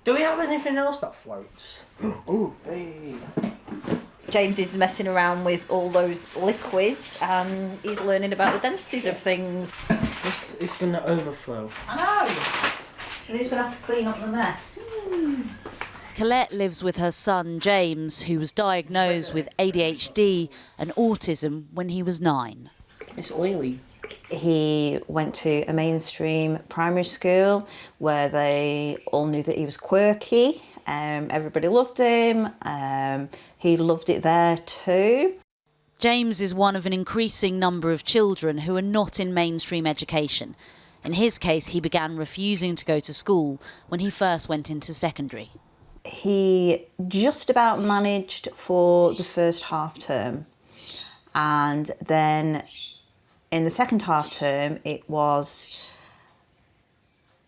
Do we have anything else that floats? Ooh, hey. James is messing around with all those liquids and he's learning about the densities of things. It's going to overflow. I know! And he's going to have to clean up the mess. Colette lives with her son James, who was diagnosed with ADHD and autism when he was 9. It's oily. He went to a mainstream primary school where they all knew that he was quirky. Everybody loved him. He loved it there too. James is one of an increasing number of children who are not in mainstream education. In his case, he began refusing to go to school when he first went into secondary. He just about managed for the first half term, and then in the second half term it was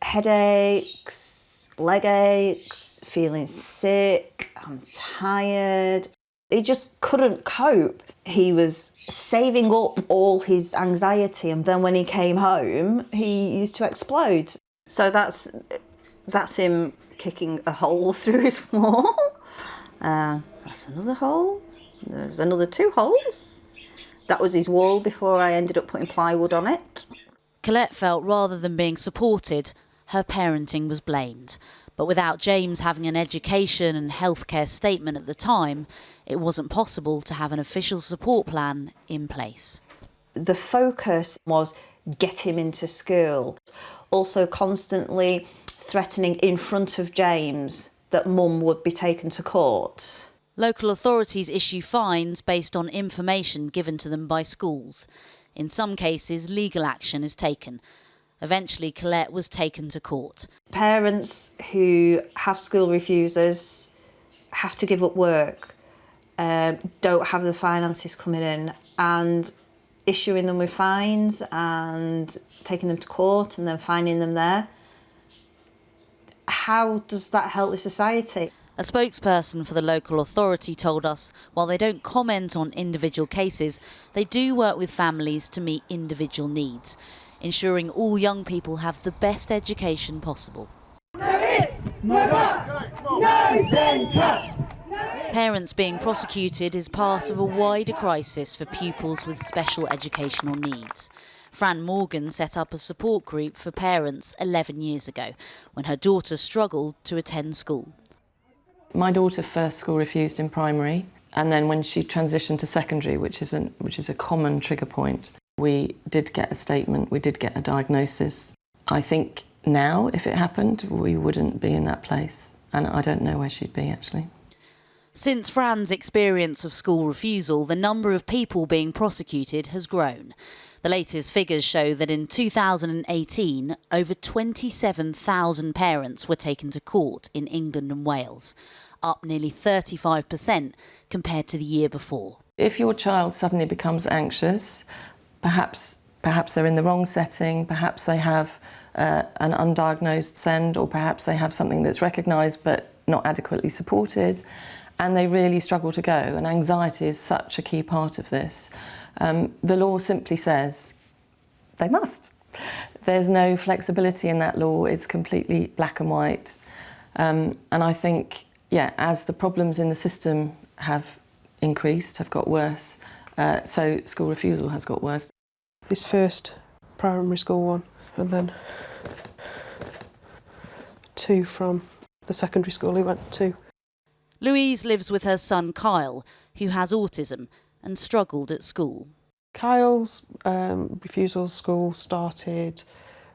headaches, leg aches, feeling sick, I'm tired. He just couldn't cope. He was saving up all his anxiety, and then when he came home he used to explode. So that's him kicking a hole through his wall. That's another hole. There's another 2 holes. That was his wall before I ended up putting plywood on it. Colette felt rather than being supported, her parenting was blamed. But without James having an education and healthcare statement at the time, it wasn't possible to have an official support plan in place. The focus was get him into school. Also constantly threatening in front of James that mum would be taken to court. Local authorities issue fines based on information given to them by schools. In some cases, legal action is taken. Eventually, Colette was taken to court. Parents who have school refusers have to give up work, don't have the finances coming in, and issuing them with fines and taking them to court and then fining them there. How does that help with society? A spokesperson for the local authority told us while they don't comment on individual cases, they do work with families to meet individual needs, ensuring all young people have the best education possible. No ifs, no buts, no send cuts. Parents being prosecuted is part of a wider crisis for pupils with special educational needs. Fran Morgan set up a support group for parents 11 years ago when her daughter struggled to attend school. My daughter first school refused in primary, and then when she transitioned to secondary, which is a common trigger point, we did get a statement, we did get a diagnosis. I think now, if it happened, we wouldn't be in that place, and I don't know where she'd be actually. Since Fran's experience of school refusal, the number of people being prosecuted has grown. The latest figures show that in 2018, over 27,000 parents were taken to court in England and Wales, up nearly 35% compared to the year before. If your child suddenly becomes anxious, perhaps they're in the wrong setting, perhaps they have an undiagnosed SEND, or perhaps they have something that's recognised but not adequately supported, and they really struggle to go. And anxiety is such a key part of this. The law simply says they must. There's no flexibility in that law. It's completely black and white. And I think, as the problems in the system have increased, have got worse, so school refusal has got worse. This first primary school one, and then 2 from the secondary school he went to. Louise lives with her son Kyle, who has autism and struggled at school. Kyle's refusal school started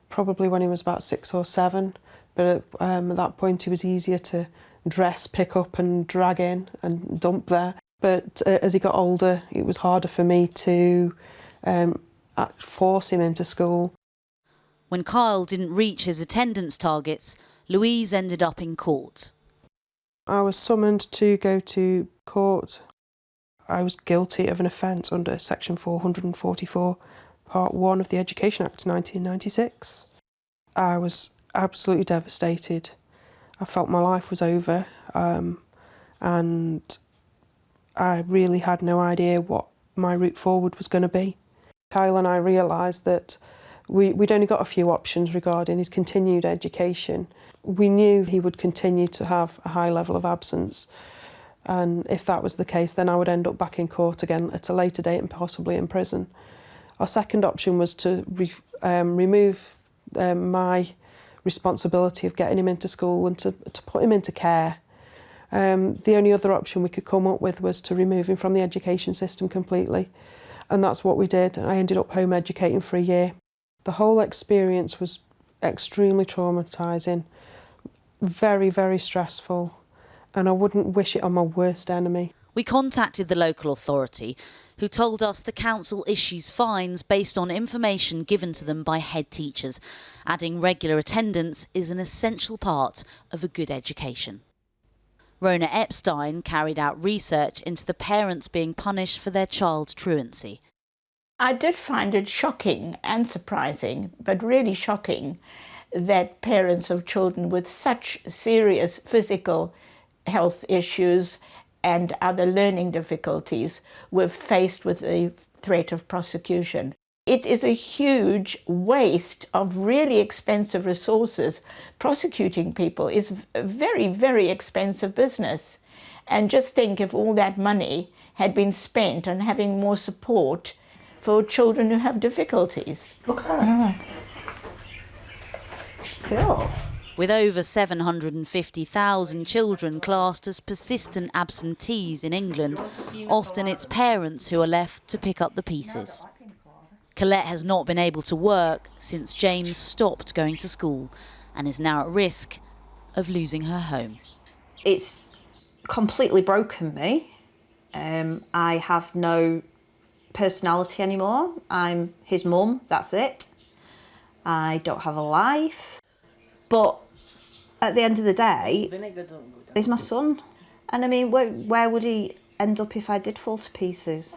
probably when he was about 6 or 7, but at that point he was easier to dress, pick up and drag in and dump there. But as he got older, it was harder for me to force him into school. When Kyle didn't reach his attendance targets, Louise ended up in court. I was summoned to go to court. I was guilty of an offence under Section 444, Part 1 of the Education Act 1996. I was absolutely devastated. I felt my life was over, and I really had no idea what my route forward was going to be. Kyle and I realised that We'd only got a few options regarding his continued education. We knew he would continue to have a high level of absence, and if that was the case, then I would end up back in court again at a later date and possibly in prison. Our second option was to remove my responsibility of getting him into school and to put him into care. The only other option we could come up with was to remove him from the education system completely, and that's what we did. I ended up home educating for a year. The whole experience was extremely traumatising, very, very stressful, and I wouldn't wish it on my worst enemy. We contacted the local authority, who told us the council issues fines based on information given to them by head teachers, adding regular attendance is an essential part of a good education. Rona Epstein carried out research into the parents being punished for their child's truancy. I did find it shocking and surprising, but really shocking, that parents of children with such serious physical health issues and other learning difficulties were faced with the threat of prosecution. It is a huge waste of really expensive resources. Prosecuting people is a very, very expensive business. And just think if all that money had been spent on having more support for children who have difficulties. Look at that. Cool. With over 750,000 children classed as persistent absentees in England, often it's parents who are left to pick up the pieces. Colette has not been able to work since James stopped going to school and is now at risk of losing her home. It's completely broken me. I have no personality anymore. I'm his mum, that's it. I don't have a life. But at the end of the day, he's my son. And I mean, where would he end up if I did fall to pieces?